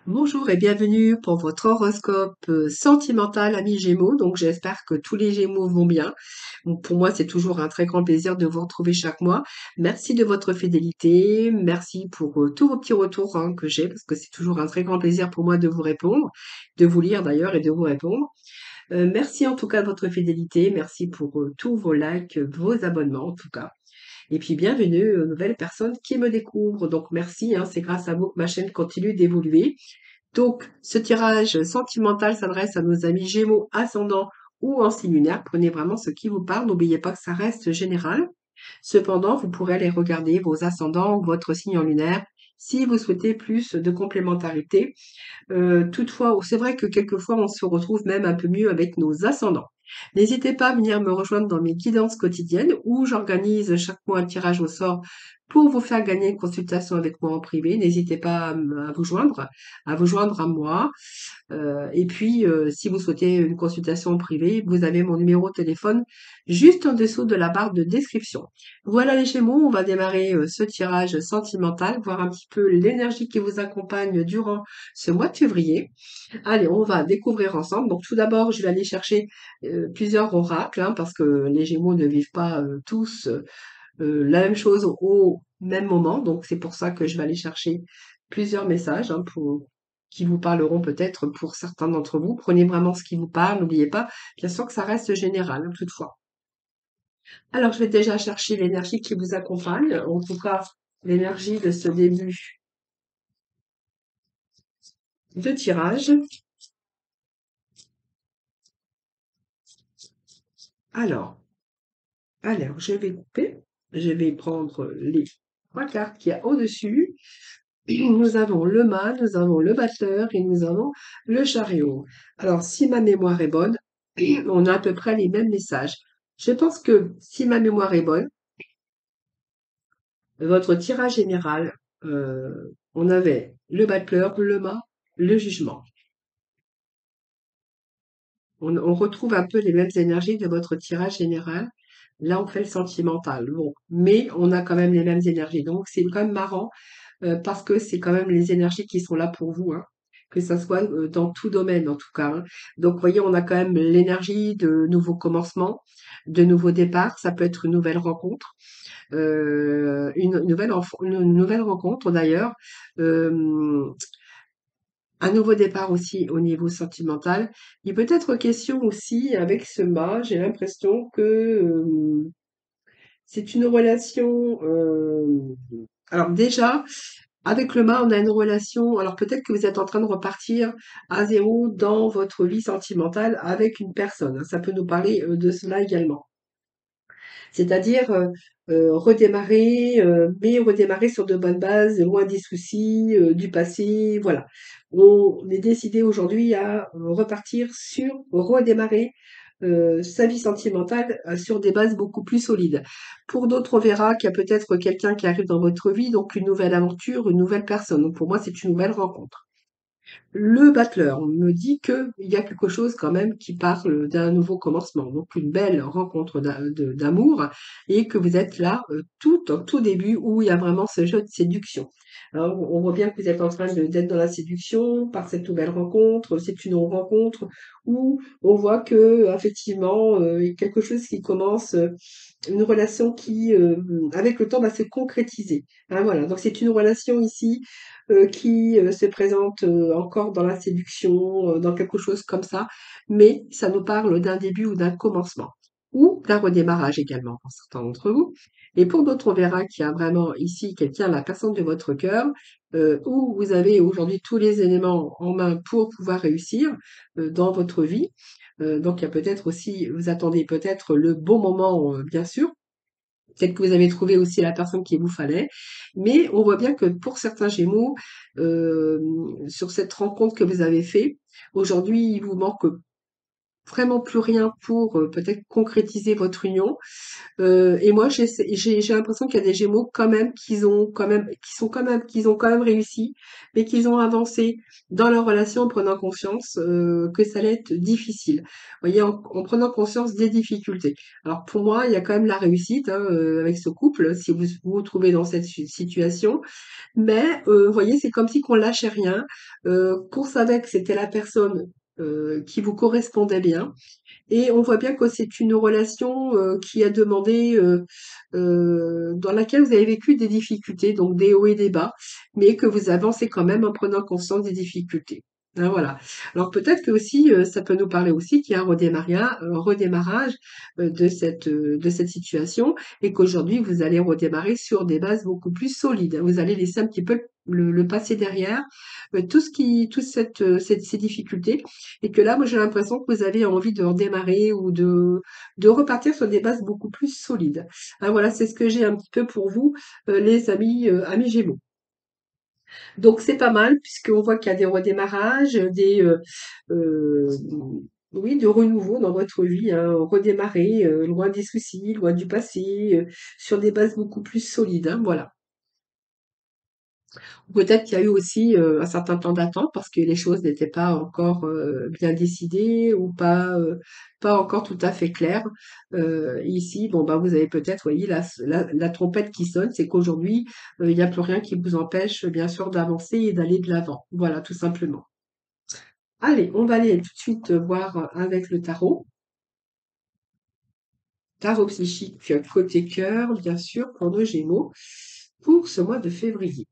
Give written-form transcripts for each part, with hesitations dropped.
Bonjour et bienvenue pour votre horoscope sentimental ami Gémeaux. Donc j'espère que tous les Gémeaux vont bien. Bon, pour moi, c'est toujours un très grand plaisir de vous retrouver chaque mois. Merci de votre fidélité. Merci pour tous vos petits retours que j'ai, parce que c'est toujours un très grand plaisir pour moi de vous répondre, de vous lire d'ailleurs et de vous répondre. Merci en tout cas de votre fidélité. Merci pour tous vos likes, vos abonnements en tout cas. Et puis bienvenue aux nouvelles personnes qui me découvrent. Donc merci, c'est grâce à vous que ma chaîne continue d'évoluer. Donc, ce tirage sentimental s'adresse à nos amis Gémeaux, ascendant ou en signe lunaire. Prenez vraiment ce qui vous parle. N'oubliez pas que ça reste général. Cependant, vous pourrez aller regarder vos ascendants ou votre signe en lunaire si vous souhaitez plus de complémentarité. Toutefois, c'est vrai que quelquefois, on se retrouve même un peu mieux avec nos ascendants. N'hésitez pas à venir me rejoindre dans mes guidances quotidiennes où j'organise chaque mois un tirage au sort pour vous faire gagner une consultation avec moi en privé. N'hésitez pas à vous joindre à moi. Et puis, si vous souhaitez une consultation privée, vous avez mon numéro de téléphone juste en dessous de la barre de description. Voilà les Gémeaux, on va démarrer ce tirage sentimental, voir un petit peu l'énergie qui vous accompagne durant ce mois de février. Allez, on va découvrir ensemble. Donc tout d'abord, je vais aller chercher plusieurs oracles, parce que les Gémeaux ne vivent pas tous la même chose au même moment. Donc c'est pour ça que je vais aller chercher plusieurs messages qui vous parleront peut-être pour certains d'entre vous. Prenez vraiment ce qui vous parle, n'oubliez pas, bien sûr que ça reste général, toutefois. Alors je vais déjà chercher l'énergie qui vous accompagne, en tout cas l'énergie de ce début de tirage. Alors, alors je vais couper, je vais prendre les trois cartes qu'il y a au-dessus. Nous avons le mât, nous avons le batteur et nous avons le chariot. Alors, si ma mémoire est bonne, on a à peu près les mêmes messages. Je pense que si ma mémoire est bonne, votre tirage général, on avait le batteur, le mât, le jugement. On retrouve un peu les mêmes énergies de votre tirage général. Là, on fait le sentimental. Bon, mais on a quand même les mêmes énergies. Donc, c'est quand même marrant parce que c'est quand même les énergies qui sont là pour vous, que ça soit dans tout domaine en tout cas. Donc, vous voyez, on a quand même l'énergie de nouveaux commencements, de nouveaux départs. Ça peut être une nouvelle rencontre, une nouvelle rencontre d'ailleurs. Euh, un nouveau départ aussi au niveau sentimental. Il peut être question aussi avec ce mât, j'ai l'impression que c'est une relation. Alors déjà, avec le mât, on a une relation. Alors peut-être que vous êtes en train de repartir à zéro dans votre vie sentimentale avec une personne. Ça peut nous parler de cela également. C'est-à-dire redémarrer, mais redémarrer sur de bonnes bases, loin des soucis du passé. Voilà. On est décidé aujourd'hui à repartir sur, redémarrer sa vie sentimentale sur des bases beaucoup plus solides. Pour d'autres, on verra qu'il y a peut-être quelqu'un qui arrive dans votre vie, donc une nouvelle aventure, une nouvelle personne. Donc pour moi, c'est une nouvelle rencontre. Le battleur me dit qu'il y a quelque chose quand même qui parle d'un nouveau commencement, donc une belle rencontre d'amour, et que vous êtes là tout au tout début où il y a vraiment ce jeu de séduction. Alors, on voit bien que vous êtes en train d'être dans la séduction par cette nouvelle rencontre. C'est une rencontre où on voit que effectivement il y a quelque chose qui commence, une relation qui, avec le temps, va se concrétiser. Voilà, donc c'est une relation ici qui se présente encore dans la séduction, dans quelque chose comme ça, mais ça nous parle d'un début ou d'un commencement, ou d'un redémarrage également pour certains d'entre vous. Et pour d'autres, on verra qu'il y a vraiment ici quelqu'un, la personne de votre cœur, où vous avez aujourd'hui tous les éléments en main pour pouvoir réussir dans votre vie. Donc il y a peut-être aussi, vous attendez peut-être le bon moment, bien sûr. Peut-être que vous avez trouvé aussi la personne qu'il vous fallait, mais on voit bien que pour certains Gémeaux, sur cette rencontre que vous avez fait, aujourd'hui, il vous manque vraiment plus rien pour peut-être concrétiser votre union. Et moi, j'ai l'impression qu'il y a des Gémeaux quand même qu'ils ont quand même réussi, mais qu'ils ont avancé dans leur relation en prenant conscience que ça allait être difficile. Vous voyez, en prenant conscience des difficultés. Alors pour moi, il y a quand même la réussite hein, avec ce couple, si vous vous trouvez dans cette situation. Mais vous voyez, c'est comme si qu'on lâchait rien, qu'on savait que c'était la personne qui vous correspondait bien et on voit bien que c'est une relation, qui a demandé, dans laquelle vous avez vécu des difficultés, donc des hauts et des bas, mais que vous avancez quand même en prenant conscience des difficultés. Hein, voilà. Alors peut-être que aussi, ça peut nous parler aussi qu'il y a un redémarrage, de cette situation et qu'aujourd'hui vous allez redémarrer sur des bases beaucoup plus solides. Vous allez laisser un petit peu le passé derrière, toute ces difficultés et que là, moi, j'ai l'impression que vous avez envie de redémarrer ou de repartir sur des bases beaucoup plus solides. Ah, voilà, c'est ce que j'ai un petit peu pour vous, les amis, amis Gémeaux. Donc c'est pas mal puisqu'on voit qu'il y a des redémarrages, euh, oui, de renouveau dans votre vie, hein, redémarrer, loin des soucis, loin du passé, sur des bases beaucoup plus solides, hein, voilà. Peut-être qu'il y a eu aussi, un certain temps d'attente parce que les choses n'étaient pas encore, bien décidées ou pas encore tout à fait claires. Ici, bon, bah, vous avez peut-être, voyez, la trompette qui sonne, c'est qu'aujourd'hui, il n'y a plus rien qui vous empêche, bien sûr, d'avancer et d'aller de l'avant. Voilà, tout simplement. Allez, on va aller tout de suite, voir, avec le tarot. Tarot psychique, côté cœur, bien sûr, pour nos Gémeaux, pour ce mois de février.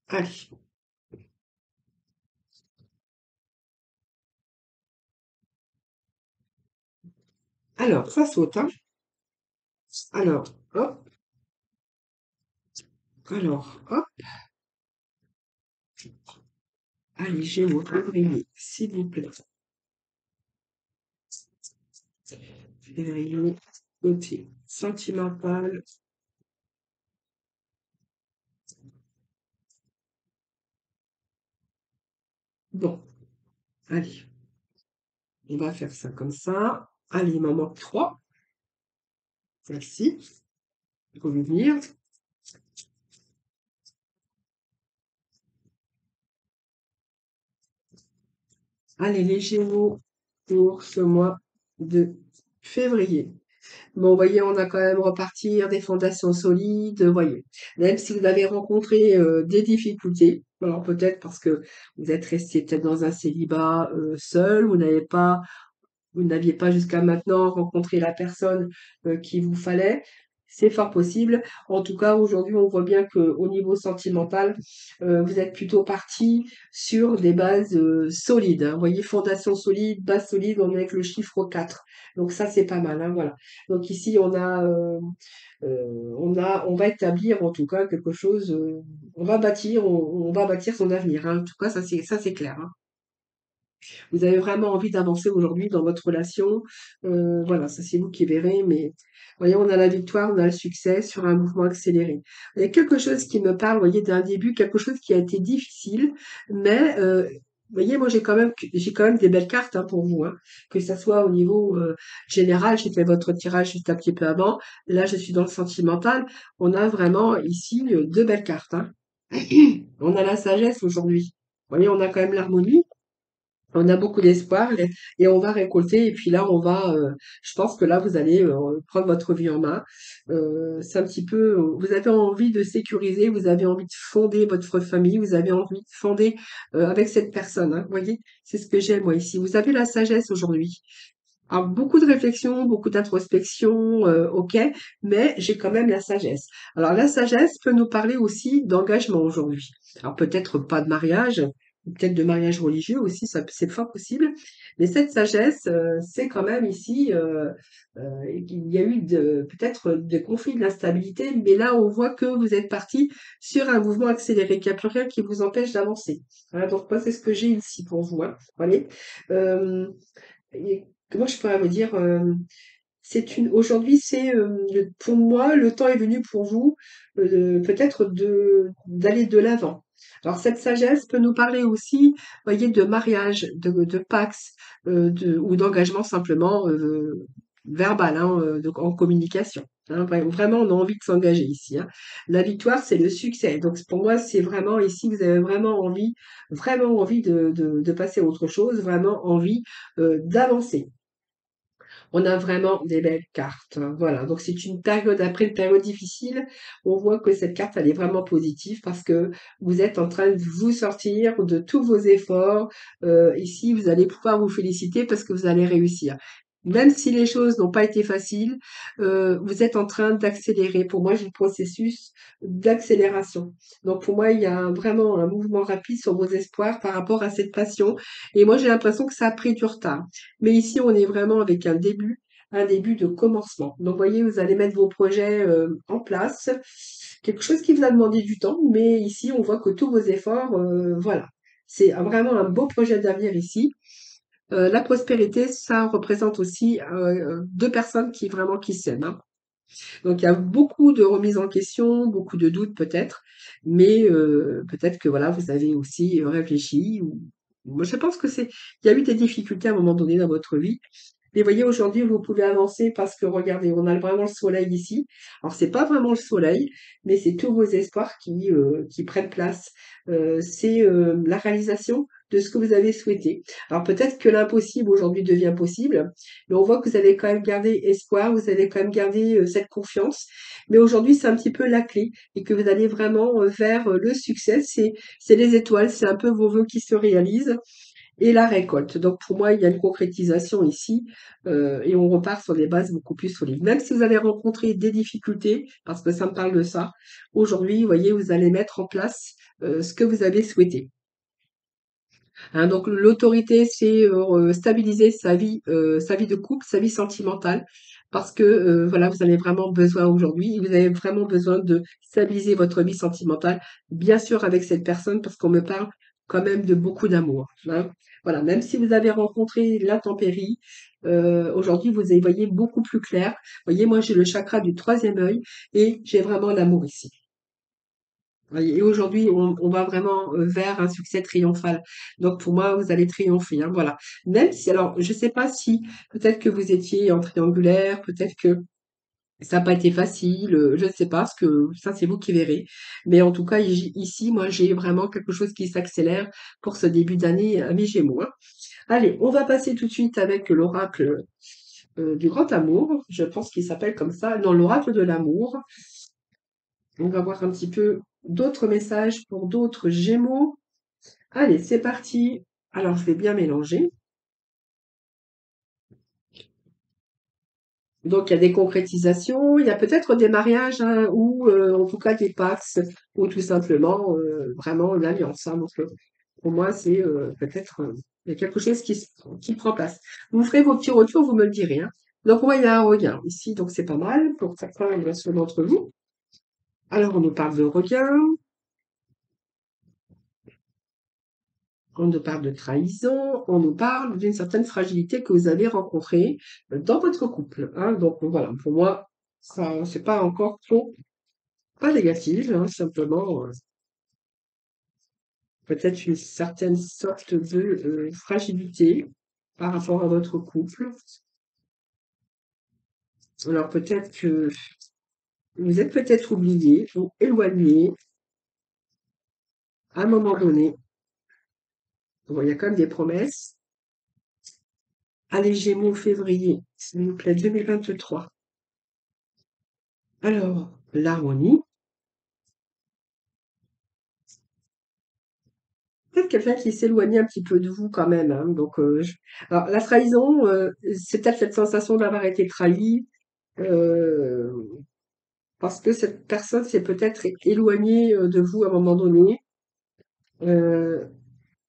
Allez, alors ça saute, hein. Alors, hop. Alors, hop, allez, Gémeaux, février, s'il vous plaît. Février, côté sentimental. Bon, allez, on va faire ça comme ça. Allez, il m'en manque trois. Celle-ci, revenir. Allez, les Gémeaux pour ce mois de février. Bon, vous voyez, on a quand même repartir des fondations solides, vous voyez. Même si vous avez rencontré des difficultés, alors peut-être parce que vous êtes resté peut-être dans un célibat seul, vous n'aviez pas jusqu'à maintenant rencontré la personne qu'il vous fallait. C'est fort possible. En tout cas, aujourd'hui, on voit bien qu'au niveau sentimental, vous êtes plutôt parti sur des bases solides. Hein. Vous voyez, fondation solide, base solide, on est avec le chiffre 4. Donc ça, c'est pas mal. Hein, voilà. Donc ici, on va établir en tout cas quelque chose. On va bâtir son avenir. Hein. En tout cas, ça, c'est clair. Hein. Vous avez vraiment envie d'avancer aujourd'hui dans votre relation. Voilà, ça c'est vous qui verrez, mais voyez, on a la victoire, on a le succès sur un mouvement accéléré. Il y a quelque chose qui me parle, vous voyez, d'un début, quelque chose qui a été difficile, mais vous voyez, moi j'ai quand même des belles cartes hein, pour vous, hein. Que ça soit au niveau général, j'ai fait votre tirage juste un petit peu avant. Là, je suis dans le sentimental. On a vraiment ici deux belles cartes. Hein. On a la sagesse aujourd'hui. Vous voyez, on a quand même l'harmonie. On a beaucoup d'espoir et on va récolter. Et puis là, je pense que là, vous allez prendre votre vie en main. C'est un petit peu, vous avez envie de sécuriser, vous avez envie de fonder votre famille, vous avez envie de fonder avec cette personne. Hein, vous voyez, c'est ce que j'aime moi ici. Vous avez la sagesse aujourd'hui. Alors, beaucoup de réflexion, beaucoup d'introspection, ok, mais j'ai quand même la sagesse. Alors, la sagesse peut nous parler aussi d'engagement aujourd'hui. Alors, peut-être pas de mariage, ou peut-être de mariage religieux aussi, ça, c'est fort possible. Mais cette sagesse, c'est quand même ici, il y a eu peut-être des conflits, de l'instabilité, mais là, on voit que vous êtes parti sur un mouvement accéléré, qu'il n'y a plus rien qui vous empêche d'avancer. Voilà, donc moi, c'est ce que j'ai ici pour vous. Hein. Voilà. Euh, et comment je pourrais vous dire, aujourd'hui, pour moi, le temps est venu pour vous, peut-être d'aller de l'avant. Alors cette sagesse peut nous parler aussi, voyez, de mariage, de pax, ou d'engagement simplement verbal, hein, en communication. Hein, vraiment, on a envie de s'engager ici. Hein. La victoire, c'est le succès. Donc pour moi, c'est vraiment ici, vous avez vraiment envie de passer à autre chose, vraiment envie d'avancer. On a vraiment des belles cartes. Hein. Voilà. Donc c'est une période après une période difficile. On voit que cette carte, elle est vraiment positive parce que vous êtes en train de vous sortir de tous vos efforts. Ici, vous allez pouvoir vous féliciter parce que vous allez réussir. Même si les choses n'ont pas été faciles, vous êtes en train d'accélérer. Pour moi, j'ai le processus d'accélération. Donc pour moi, il y a vraiment un mouvement rapide sur vos espoirs par rapport à cette passion. Et moi, j'ai l'impression que ça a pris du retard. Mais ici, on est vraiment avec un début de commencement. Donc, voyez, vous allez mettre vos projets en place, quelque chose qui vous a demandé du temps, mais ici, on voit que tous vos efforts, voilà. C'est vraiment un beau projet d'avenir ici. La prospérité, ça représente aussi deux personnes qui s'aiment. Hein. Donc, il y a beaucoup de remises en question, beaucoup de doutes peut-être, mais peut-être que voilà, vous avez aussi réfléchi. Moi, je pense que il y a eu des difficultés à un moment donné dans votre vie. Mais voyez, aujourd'hui, vous pouvez avancer parce que regardez, on a vraiment le soleil ici. Alors, c'est pas vraiment le soleil, mais c'est tous vos espoirs qui prennent place. C'est la réalisation de ce que vous avez souhaité. Alors, peut-être que l'impossible aujourd'hui devient possible, mais on voit que vous avez quand même gardé espoir, vous avez quand même gardé cette confiance. Mais aujourd'hui, c'est un petit peu la clé et que vous allez vraiment vers le succès. C'est les étoiles, c'est un peu vos vœux qui se réalisent et la récolte. Donc pour moi, il y a une concrétisation ici et on repart sur des bases beaucoup plus solides. Même si vous allez rencontrer des difficultés, parce que ça me parle de ça, aujourd'hui, vous voyez, vous allez mettre en place ce que vous avez souhaité. Hein, donc l'autorité, c'est stabiliser sa vie de couple, sa vie sentimentale, parce que voilà, vous avez vraiment besoin aujourd'hui, vous avez vraiment besoin de stabiliser votre vie sentimentale, bien sûr avec cette personne, parce qu'on me parle quand même de beaucoup d'amour. Hein. Voilà, même si vous avez rencontré l'intempérie, aujourd'hui vous y voyez beaucoup plus clair. Vous voyez, moi j'ai le chakra du troisième œil et j'ai vraiment l'amour ici. Et aujourd'hui, on va vraiment vers un succès triomphal. Donc pour moi, vous allez triompher. Hein, voilà. Même si, alors, je sais pas si peut-être que vous étiez en triangulaire, peut-être que ça n'a pas été facile, je ne sais pas, parce que ça, c'est vous qui verrez. Mais en tout cas, ici, moi, j'ai vraiment quelque chose qui s'accélère pour ce début d'année à mes Gémeaux. Hein. Allez, on va passer tout de suite avec l'oracle du grand amour. Je pense qu'il s'appelle comme ça. Non, l'oracle de l'amour. On va voir un petit peu d'autres messages pour d'autres Gémeaux. Allez, c'est parti. Alors, je vais bien mélanger. Donc, il y a des concrétisations, il y a peut-être des mariages hein, ou en tout cas des pax ou tout simplement vraiment l'alliance. Hein. Donc, pour moi, c'est peut-être il y a quelque chose qui prend place. Vous ferez vos petits retours, vous me le direz. Hein. Donc, moi, il y a un regain ici, donc c'est pas mal pour certains d'entre vous. Alors, on nous parle de regain. On nous parle de trahison, on nous parle d'une certaine fragilité que vous avez rencontrée dans votre couple. Hein. Donc voilà, pour moi, ça c'est pas encore trop, pas négatif, hein, simplement peut-être une certaine sorte de fragilité par rapport à votre couple. Alors peut-être que vous êtes peut-être oublié ou éloigné à un moment donné. Bon, il y a quand même des promesses. Allez, Gémeaux, février, s'il vous plaît, 2023. Alors, l'harmonie. Peut-être quelqu'un qui s'éloignait un petit peu de vous quand même. Hein. Donc, alors, la trahison, c'est peut-être cette sensation d'avoir été trahi, euh, parce que cette personne s'est peut-être éloignée de vous à un moment donné. Euh,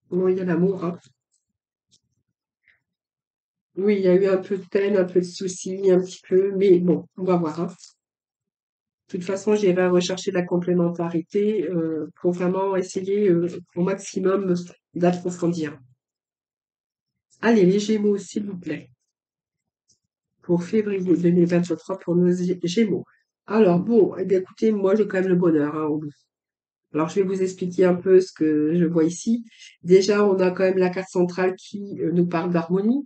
bon, il y a l'amour. Hein. Oui, il y a eu un peu de peine, un peu de soucis, un petit peu, mais bon, on va voir. Hein. De toute façon, j'irai rechercher la complémentarité pour vraiment essayer au maximum d'approfondir. Allez, les Gémeaux, s'il vous plaît. Pour février 2023 pour nos Gémeaux. Alors bon, eh bien écoutez, moi j'ai quand même le bonheur hein, au bout. Alors, je vais vous expliquer un peu ce que je vois ici. Déjà, on a quand même la carte centrale qui nous parle d'harmonie.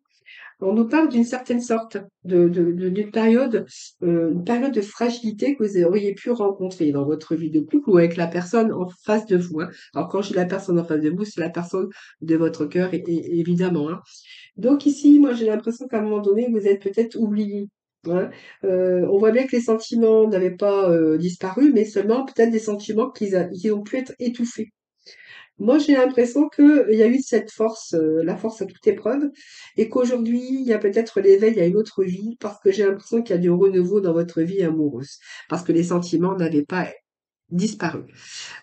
On nous parle d'une certaine sorte d'une période, une période de fragilité que vous auriez pu rencontrer dans votre vie de couple ou avec la personne en face de vous, hein. Alors, quand je dis la personne en face de vous, c'est la personne de votre cœur, évidemment, hein. Donc ici, moi, j'ai l'impression qu'à un moment donné, vous êtes peut-être oublié, hein. On voit bien que les sentiments n'avaient pas disparu, mais seulement peut-être des sentiments qui ont pu être étouffés. Moi, j'ai l'impression qu'il y a eu cette force, la force à toute épreuve, et qu'aujourd'hui, il y a peut-être l'éveil à une autre vie, parce que j'ai l'impression qu'il y a du renouveau dans votre vie amoureuse, parce que les sentiments n'avaient pas disparu.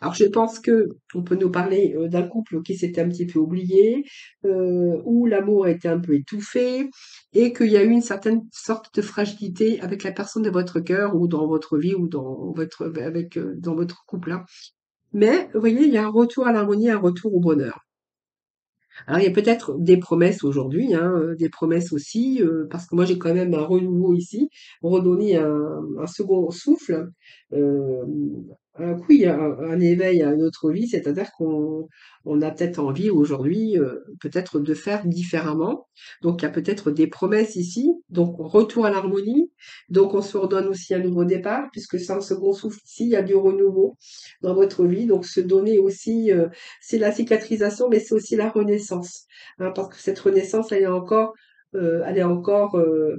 Alors, je pense que on peut nous parler d'un couple qui s'était un petit peu oublié, où l'amour a été un peu étouffé, et qu'il y a eu une certaine sorte de fragilité avec la personne de votre cœur, ou dans votre vie, ou dans votre couple, hein. Mais, vous voyez, il y a un retour à l'harmonie, un retour au bonheur. Alors, il y a peut-être des promesses aujourd'hui, hein, des promesses aussi, parce que moi j'ai quand même un renouveau ici, redonner un second souffle, euh, oui, un éveil à une autre vie, c'est-à-dire qu'on a peut-être envie aujourd'hui, peut-être de faire différemment. Donc, il y a peut-être des promesses ici, donc retour à l'harmonie, donc on se redonne aussi un nouveau départ, puisque c'est un second souffle ici, il y a du renouveau dans votre vie, donc se donner aussi c'est la cicatrisation, mais c'est aussi la renaissance, hein, parce que cette renaissance, elle est encore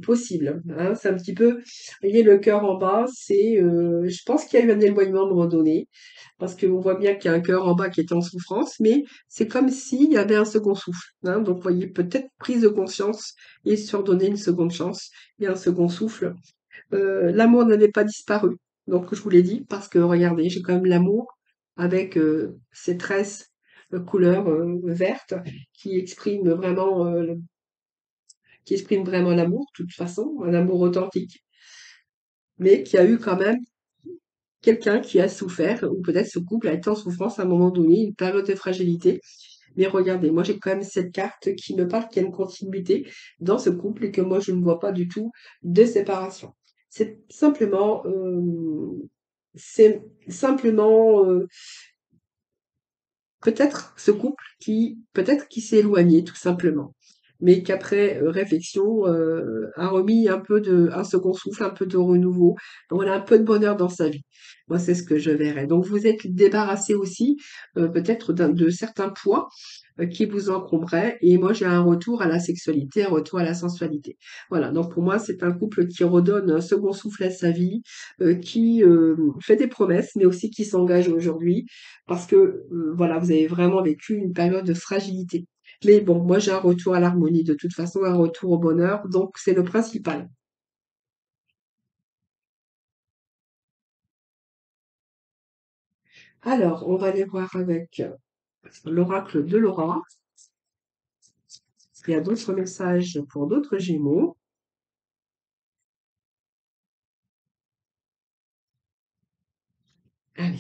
possible, hein. C'est un petit peu, vous voyez, le cœur en bas, je pense qu'il y a eu un éloignement à un moment donné, parce qu'on voit bien qu'il y a un cœur en bas qui est en souffrance, mais c'est comme s'il y avait un second souffle, hein. Donc, vous voyez, peut-être prise de conscience et se redonner une seconde chance et un second souffle. L'amour n'avait pas disparu. Donc, je vous l'ai dit, parce que regardez, j'ai quand même l'amour avec ces tresses couleur verte qui expriment vraiment l'amour, de toute façon, un amour authentique, mais qui a eu quand même quelqu'un qui a souffert, ou peut-être ce couple a été en souffrance à un moment donné, une période de fragilité. Mais regardez, moi j'ai quand même cette carte qui me parle qu'il y a une continuité dans ce couple et que moi je ne vois pas du tout de séparation. C'est simplement, c'est simplement peut-être ce couple peut-être qui s'est éloigné tout simplement, mais qu'après réflexion a remis un second souffle, un peu de renouveau, voilà, un peu de bonheur dans sa vie. Moi, c'est ce que je verrais. Donc, vous êtes débarrassé aussi peut-être de certains poids qui vous encombraient, et moi, j'ai un retour à la sexualité, un retour à la sensualité. Voilà. Donc, pour moi, c'est un couple qui redonne un second souffle à sa vie, qui fait des promesses, mais aussi qui s'engage aujourd'hui parce que voilà, vous avez vraiment vécu une période de fragilité. Mais bon, moi j'ai un retour à l'harmonie, de toute façon, un retour au bonheur, donc c'est le principal. Alors, on va aller voir avec l'oracle de Laura. Il y a d'autres messages pour d'autres Gémeaux. Allez.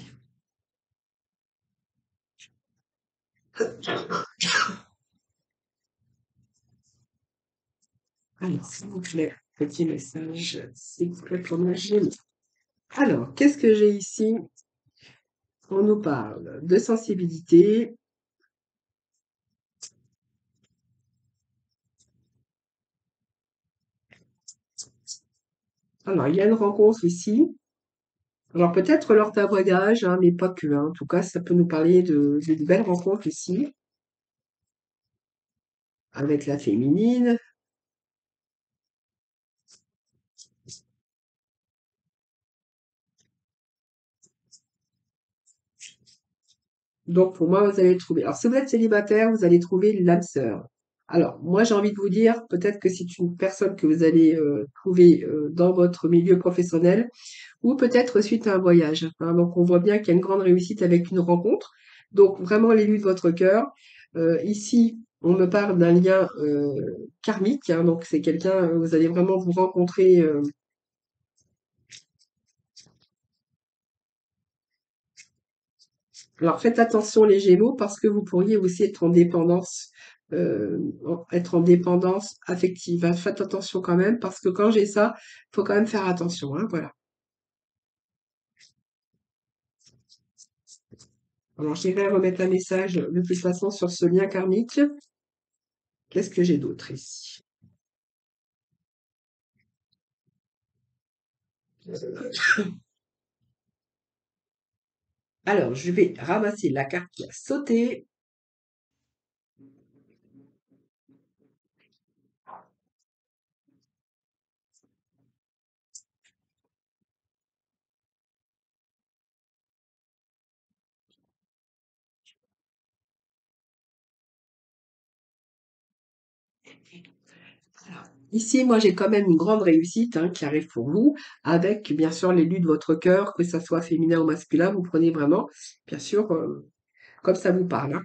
Alors, s'il vous plaît, petit message, s'il vous plaît, pour nos Gémeaux. Alors, qu'est-ce que j'ai ici? On nous parle de sensibilité. Alors, il y a une rencontre ici. Alors peut-être lors d'un voyage, hein, mais pas que, hein. En tout cas, ça peut nous parler de belles rencontres ici, avec la féminine. Donc pour moi, vous allez trouver. Alors si vous êtes célibataire, vous allez trouver l'âme sœur. Alors moi, j'ai envie de vous dire, peut-être que c'est une personne que vous allez trouver dans votre milieu professionnel, ou peut-être suite à un voyage, hein. Donc on voit bien qu'il y a une grande réussite avec une rencontre. Donc vraiment l'élu de votre cœur. Ici, on me parle d'un lien karmique, hein. Donc c'est quelqu'un, vous allez vraiment vous rencontrer. Alors faites attention les Gémeaux parce que vous pourriez aussi être en dépendance affective, hein. Faites attention quand même parce que quand j'ai ça, faut quand même faire attention, hein, voilà. Alors, j'irai remettre un message de toute façon sur ce lien karmique. Qu'est-ce que j'ai d'autre ici? Alors, je vais ramasser la carte qui a sauté. Alors, ici, moi, j'ai quand même une grande réussite hein, qui arrive pour vous, avec bien sûr l'élu de votre cœur, que ça soit féminin ou masculin, vous prenez vraiment, bien sûr, comme ça vous parle. Hein.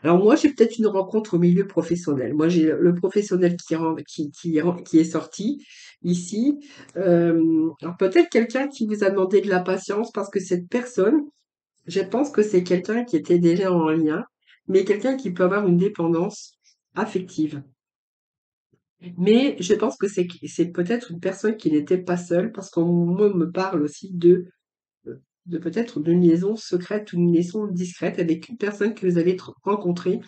Alors moi, j'ai peut-être une rencontre au milieu professionnel. Moi, j'ai le professionnel qui est sorti ici. Alors peut-être quelqu'un qui vous a demandé de la patience parce que cette personne, je pense que c'est quelqu'un qui était déjà en lien, mais quelqu'un qui peut avoir une dépendance affective. Mais je pense que c'est peut-être une personne qui n'était pas seule parce qu'on me parle aussi de peut-être d'une liaison secrète ou une liaison discrète avec une personne que vous avez rencontrée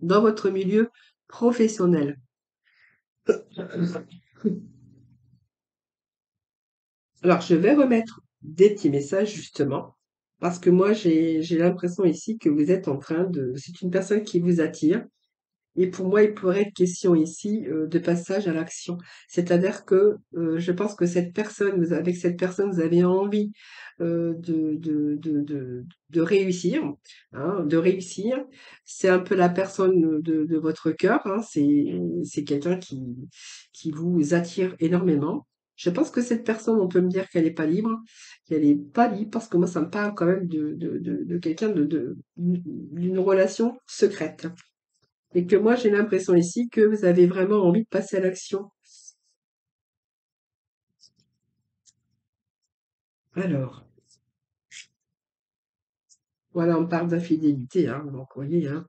dans votre milieu professionnel. Alors, je vais remettre des petits messages justement, parce que moi, j'ai l'impression ici que vous êtes en train c'est une personne qui vous attire. Et pour moi, il pourrait être question ici de passage à l'action. C'est-à-dire que je pense que cette personne, avec cette personne, vous avez envie de réussir, hein, de réussir. C'est un peu la personne de votre cœur, hein, c'est quelqu'un qui vous attire énormément. Je pense que cette personne, on peut me dire qu'elle n'est pas libre, qu'elle n'est pas libre, parce que moi, ça me parle quand même de quelqu'un d'une relation secrète. Et que moi, j'ai l'impression ici que vous avez vraiment envie de passer à l'action. Alors, voilà, on parle d'infidélité, hein, donc vous voyez, hein.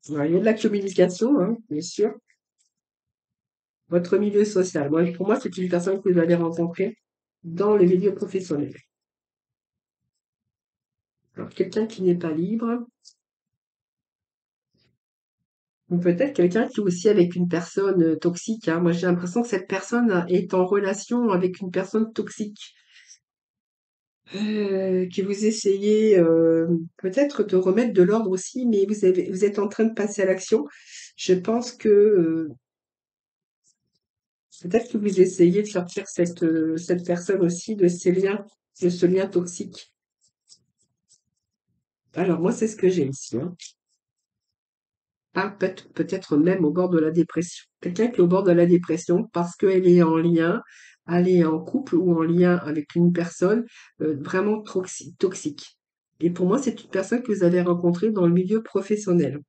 Voilà, il y a de la communication, hein, bien sûr. Votre milieu social. Moi, pour moi, c'est une personne que vous allez rencontrer dans le milieu professionnel. Alors, quelqu'un qui n'est pas libre, ou peut-être quelqu'un qui est aussi avec une personne toxique, hein. Moi, j'ai l'impression que cette personne est en relation avec une personne toxique. Que vous essayez peut-être de remettre de l'ordre aussi, mais vous êtes en train de passer à l'action. Je pense que peut-être que vous essayez de sortir cette personne aussi de ces liens, de ce lien toxique. Alors moi, c'est ce que j'ai ici. Hein. Ah, peut-être même au bord de la dépression. Quelqu'un qui est au bord de la dépression parce qu'elle est en lien, elle est en couple ou en lien avec une personne vraiment toxique. Et pour moi, c'est une personne que vous avez rencontrée dans le milieu professionnel.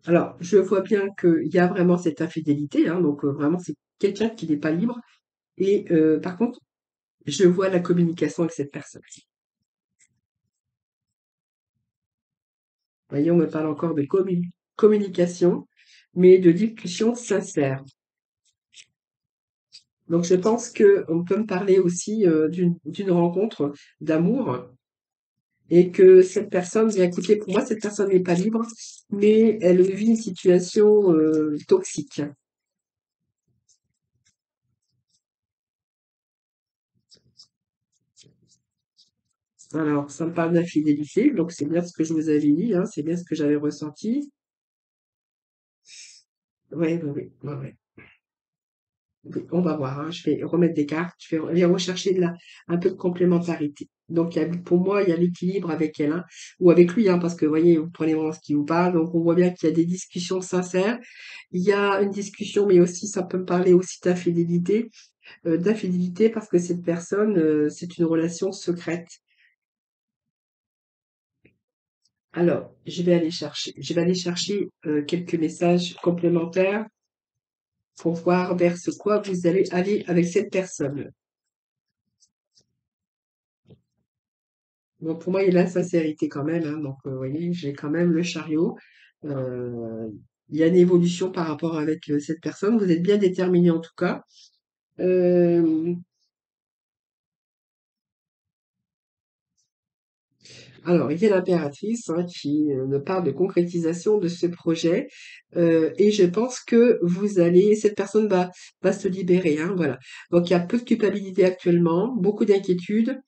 Alors, je vois bien qu'il y a vraiment cette infidélité, hein, donc vraiment, c'est quelqu'un qui n'est pas libre. Et par contre, je vois la communication avec cette personne. Vous voyez, on me parle encore de communication, mais de discussion sincère. Donc, je pense que on peut me parler aussi d'une rencontre d'amour et que cette personne, bien écoutez, pour moi, cette personne n'est pas libre, mais elle vit une situation toxique. Alors, ça me parle d'infidélité, donc c'est bien ce que je vous avais dit, hein, c'est bien ce que j'avais ressenti. Oui, oui, oui, ouais, ouais. Oui, on va voir, hein, je vais remettre des cartes, je vais aller rechercher un peu de complémentarité. Donc, pour moi, il y a l'équilibre avec elle, hein, ou avec lui, hein, parce que, vous voyez, vous prenez vraiment ce qui vous parle, donc on voit bien qu'il y a des discussions sincères. Il y a une discussion, mais aussi, ça peut me parler aussi d'infidélité parce que cette personne, c'est une relation secrète. Alors, je vais aller chercher quelques messages complémentaires pour voir vers ce quoi vous allez aller avec cette personne. Donc pour moi, il y a la sincérité quand même, hein, donc vous voyez, j'ai quand même le chariot. Euh, Il y a une évolution par rapport avec cette personne. Vous êtes bien déterminé en tout cas. Euh, Alors, il y a l'impératrice hein, qui me parle de concrétisation de ce projet et je pense que cette personne va se libérer, hein, voilà. Donc, il y a peu de culpabilité actuellement, beaucoup d'inquiétude,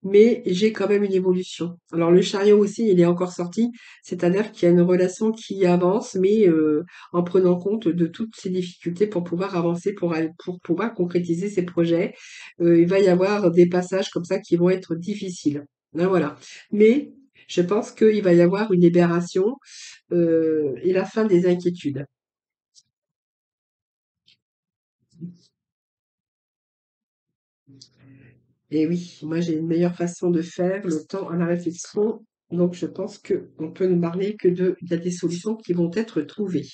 mais j'ai quand même une évolution. Alors, le chariot aussi, il est encore sorti, c'est-à-dire qu'il y a une relation qui avance, mais en prenant compte de toutes ces difficultés pour pouvoir avancer, pour pouvoir concrétiser ces projets. Il va y avoir des passages comme ça qui vont être difficiles. Ben voilà. Mais je pense qu'il va y avoir une libération et la fin des inquiétudes. Et oui, moi j'ai une meilleure façon de faire, le temps à la réflexion. Donc je pense que on peut ne parler que il y a des solutions qui vont être trouvées.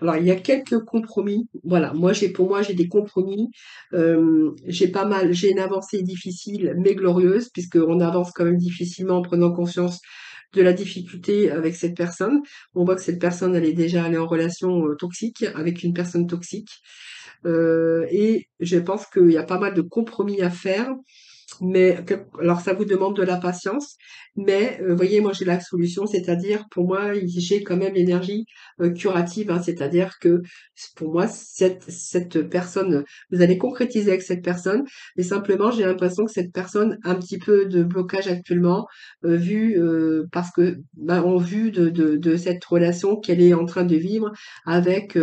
Alors il y a quelques compromis. Voilà, pour moi j'ai des compromis. J'ai une avancée difficile mais glorieuse puisqu'on avance quand même difficilement en prenant conscience de la difficulté avec cette personne. On voit que cette personne elle est déjà allée en relation toxique avec une personne toxique. Et je pense qu'il y a pas mal de compromis à faire. Alors ça vous demande de la patience, mais voyez, moi j'ai la solution, c'est-à-dire pour moi j'ai quand même l'énergie curative, hein, c'est-à-dire que pour moi cette personne, vous allez concrétiser avec cette personne, mais simplement j'ai l'impression que cette personne a un petit peu de blocage actuellement, parce que en vue de cette relation qu'elle est en train de vivre avec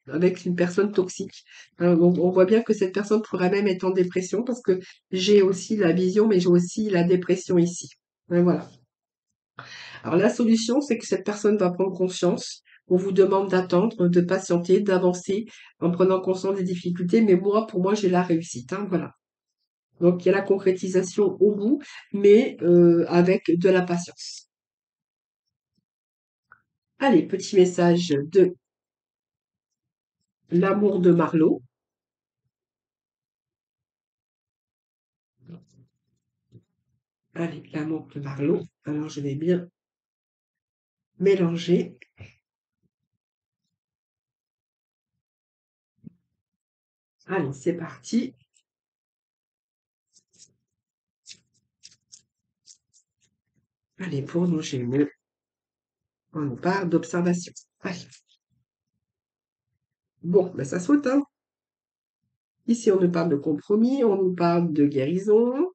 avec une personne toxique. Hein, donc on voit bien que cette personne pourrait même être en dépression parce que j'ai aussi la vision, mais j'ai aussi la dépression ici. Et voilà. Alors la solution, c'est que cette personne va prendre conscience. On vous demande d'attendre, de patienter, d'avancer en prenant conscience des difficultés. Mais moi, pour moi, j'ai la réussite. Hein, voilà. Donc il y a la concrétisation au bout, mais avec de la patience. Allez, petit message de l'amour de Marlowe. Allez, l'amour de Marlowe. Alors je vais bien mélanger. Allez, c'est parti. Allez, pour nos Gémeaux, on nous parle d'observation. Allez. Bon, ben ça saute, hein. Ici, on nous parle de compromis, on nous parle de guérison,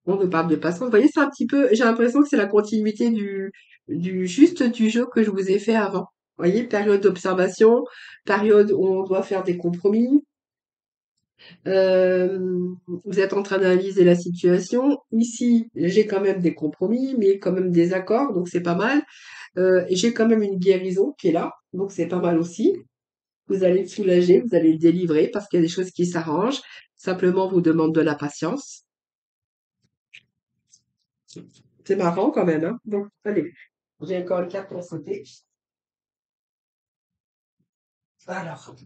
on nous parle de patience. Vous voyez, c'est un petit peu, j'ai l'impression que c'est la continuité du jeu que je vous ai fait avant. Vous voyez, période d'observation, période où on doit faire des compromis. Vous êtes en train d'analyser la situation. Ici, j'ai quand même des compromis, mais quand même des accords, donc c'est pas mal. Et j'ai quand même une guérison qui est là, donc c'est pas mal aussi. Vous allez le soulager, vous allez le délivrer parce qu'il y a des choses qui s'arrangent. Simplement, on vous demande de la patience. C'est marrant quand même, hein. Donc, allez, j'ai encore une carte pour sauter. Alors,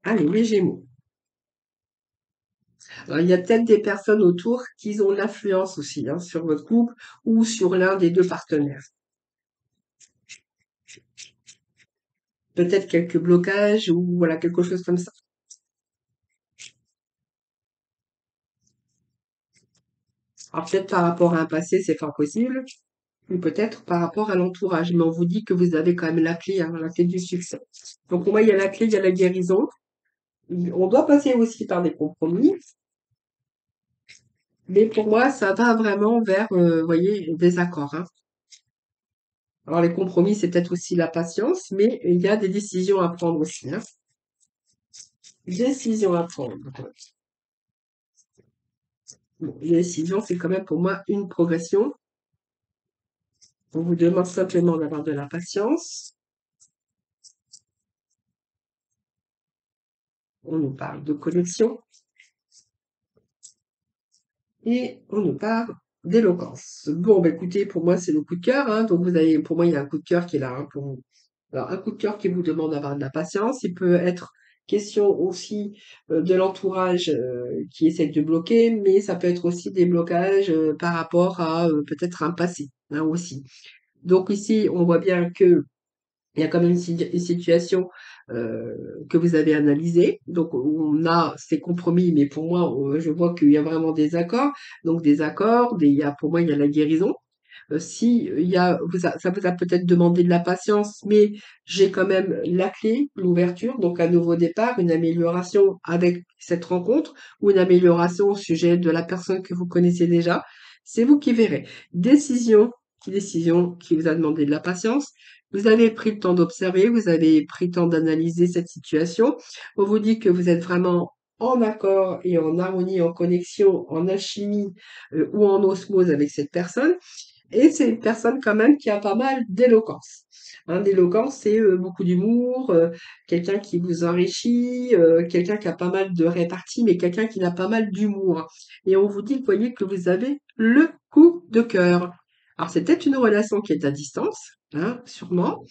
allez, les Gémeaux. Alors, il y a peut-être des personnes autour qui ont l'influence aussi hein, sur votre couple ou sur l'un des deux partenaires. Peut-être quelques blocages ou voilà quelque chose comme ça. Alors peut-être par rapport à un passé, c'est fort possible, ou peut-être par rapport à l'entourage. Mais on vous dit que vous avez quand même la clé, hein, la clé du succès. Donc pour moi, il y a la clé, il y a la guérison. On doit passer aussi par des compromis, mais pour moi, ça va vraiment vers, vous voyez, des accords. Hein. Alors les compromis, c'est peut-être aussi la patience, mais il y a des décisions à prendre aussi. Hein. Décisions à prendre. Bon, les décisions, c'est quand même pour moi une progression. On vous demande simplement d'avoir de la patience. On nous parle de connexion et on nous parle d'éloquence. Bon, bah, écoutez, pour moi, c'est le coup de cœur. Hein, donc, pour moi, il y a un coup de cœur qui est là hein, pour vous. Alors, un coup de cœur qui vous demande d'avoir de la patience. Il peut être question aussi de l'entourage qui essaie de bloquer, mais ça peut être aussi des blocages par rapport à peut-être un passé, hein, aussi. Donc ici, on voit bien que il y a quand même une situation que vous avez analysée. Donc on a ces compromis, mais pour moi, je vois qu'il y a vraiment des accords. Donc des accords, pour moi, il y a la guérison. Si il y a, ça vous a peut-être demandé de la patience, mais j'ai quand même la clé, l'ouverture, donc un nouveau départ, une amélioration avec cette rencontre ou une amélioration au sujet de la personne que vous connaissez déjà. C'est vous qui verrez. Décision qui vous a demandé de la patience. Vous avez pris le temps d'observer, vous avez pris le temps d'analyser cette situation. On vous dit que vous êtes vraiment en accord et en harmonie, en connexion, en alchimie ou en osmose avec cette personne. Et c'est une personne quand même qui a pas mal d'éloquence. Hein, d'éloquence, c'est beaucoup d'humour, quelqu'un qui vous enrichit, quelqu'un qui a pas mal de répartie, mais quelqu'un qui a pas mal d'humour. Et on vous dit, vous voyez, que vous avez le coup de cœur. Alors, c'est peut-être une relation qui est à distance, hein, sûrement.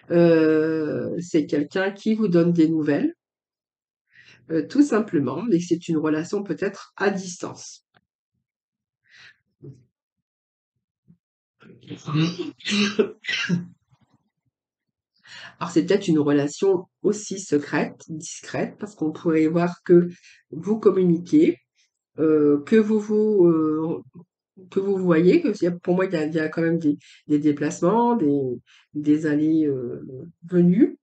C'est quelqu'un qui vous donne des nouvelles, tout simplement, mais c'est une relation peut-être à distance. Alors, c'est peut-être une relation aussi secrète, discrète, parce qu'on pourrait voir que vous communiquez, que que vous voyez, pour moi, il y a quand même des déplacements, des allées venues,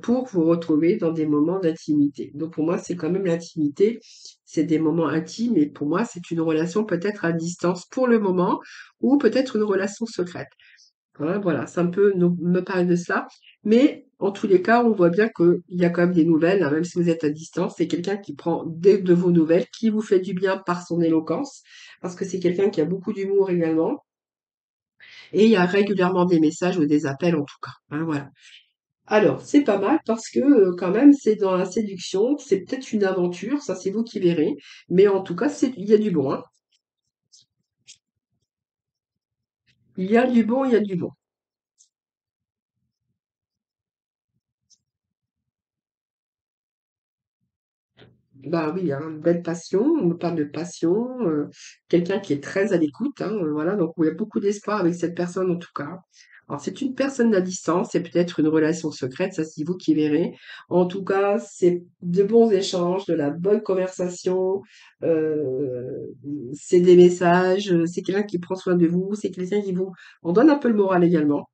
pour vous retrouver dans des moments d'intimité. Donc, pour moi, c'est quand même l'intimité, c'est des moments intimes, et pour moi, c'est une relation peut-être à distance pour le moment, ou peut-être une relation secrète. Hein, voilà, ça peut me parler de cela. Mais en tous les cas, on voit bien qu'il y a quand même des nouvelles, hein, même si vous êtes à distance. C'est quelqu'un qui prend de vos nouvelles, qui vous fait du bien par son éloquence, parce que c'est quelqu'un qui a beaucoup d'humour également. Et il y a régulièrement des messages ou des appels en tout cas. Hein, voilà. Alors, c'est pas mal parce que quand même, c'est dans la séduction, c'est peut-être une aventure, ça c'est vous qui verrez. Mais en tout cas, il y a du bon. Hein. Il y a du bon, il y a du bon. Bah oui, hein, une belle passion, on me parle de passion, quelqu'un qui est très à l'écoute, hein, voilà, donc il y a beaucoup d'espoir avec cette personne en tout cas. Alors c'est une personne à distance, c'est peut-être une relation secrète, ça c'est vous qui verrez. En tout cas, c'est de bons échanges, de la bonne conversation, c'est des messages, c'est quelqu'un qui prend soin de vous, c'est quelqu'un qui vous on donne un peu le moral également.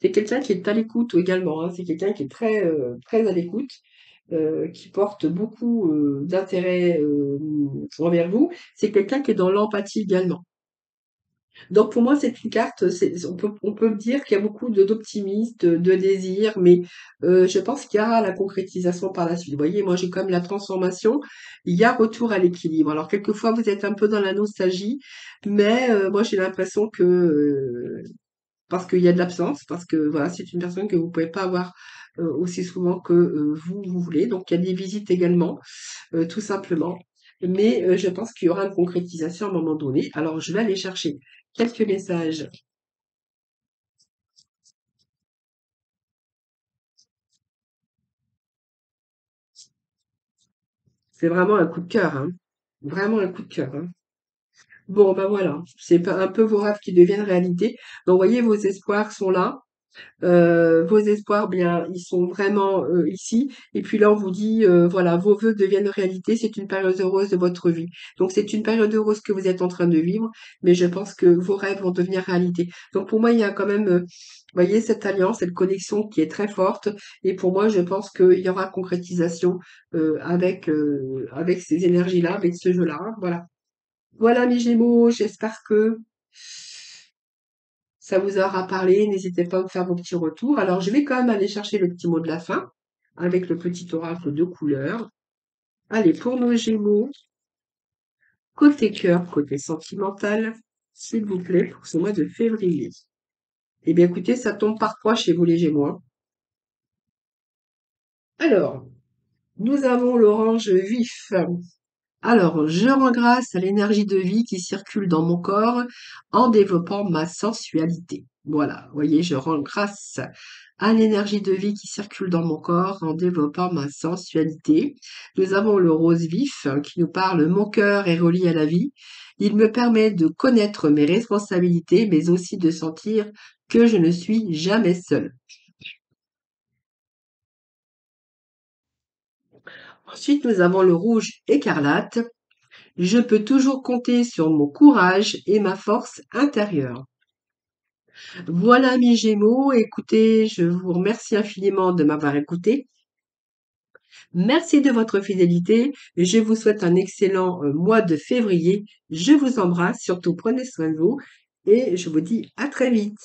C'est quelqu'un qui est à l'écoute également, hein, c'est quelqu'un qui est très à l'écoute qui porte beaucoup d'intérêt envers vous, c'est quelqu'un qui est dans l'empathie également. Donc pour moi, c'est une carte, on peut dire qu'il y a beaucoup d'optimistes, de désir, mais je pense qu'il y aura la concrétisation par la suite. Vous voyez, moi j'ai comme la transformation, il y a retour à l'équilibre. Alors quelquefois vous êtes un peu dans la nostalgie, mais moi j'ai l'impression que parce qu'il y a de l'absence, parce que voilà, c'est une personne que vous pouvez pas avoir aussi souvent que vous voulez. Donc il y a des visites également, tout simplement. Mais je pense qu'il y aura une concrétisation à un moment donné. Alors je vais aller chercher quelques messages. C'est vraiment un coup de cœur, hein. Vraiment un coup de cœur, hein. Bon, ben voilà, c'est un peu vos rêves qui deviennent réalité. Donc, vous voyez, vos espoirs sont là. Vos espoirs, bien, ils sont vraiment ici. Et puis là, on vous dit, voilà, vos vœux deviennent réalité. C'est une période heureuse de votre vie. Donc, c'est une période heureuse que vous êtes en train de vivre, mais je pense que vos rêves vont devenir réalité. Donc, pour moi, il y a quand même, vous voyez, cette alliance, cette connexion qui est très forte. Et pour moi, je pense qu'il y aura concrétisation avec ces énergies-là, avec ce jeu-là. Hein, voilà. Voilà, mes Gémeaux. J'espère que ça vous aura parlé, n'hésitez pas à me faire vos petits retours. Alors, je vais quand même aller chercher le petit mot de la fin avec le petit oracle de couleur. Allez, pour nos Gémeaux, côté cœur, côté sentimental, s'il vous plaît, pour ce mois de février. Eh bien, écoutez, ça tombe par trois chez vous, les Gémeaux. Hein. Alors, nous avons l'orange vif. Alors, je rends grâce à l'énergie de vie qui circule dans mon corps en développant ma sensualité. Voilà, vous voyez, je rends grâce à l'énergie de vie qui circule dans mon corps en développant ma sensualité. Nous avons le rose vif qui nous parle mon cœur est relié à la vie. Il me permet de connaître mes responsabilités, mais aussi de sentir que je ne suis jamais seule. Ensuite, nous avons le rouge écarlate. Je peux toujours compter sur mon courage et ma force intérieure. Voilà mes Gémeaux, écoutez, je vous remercie infiniment de m'avoir écouté. Merci de votre fidélité. Je vous souhaite un excellent mois de février. Je vous embrasse, surtout prenez soin de vous et je vous dis à très vite.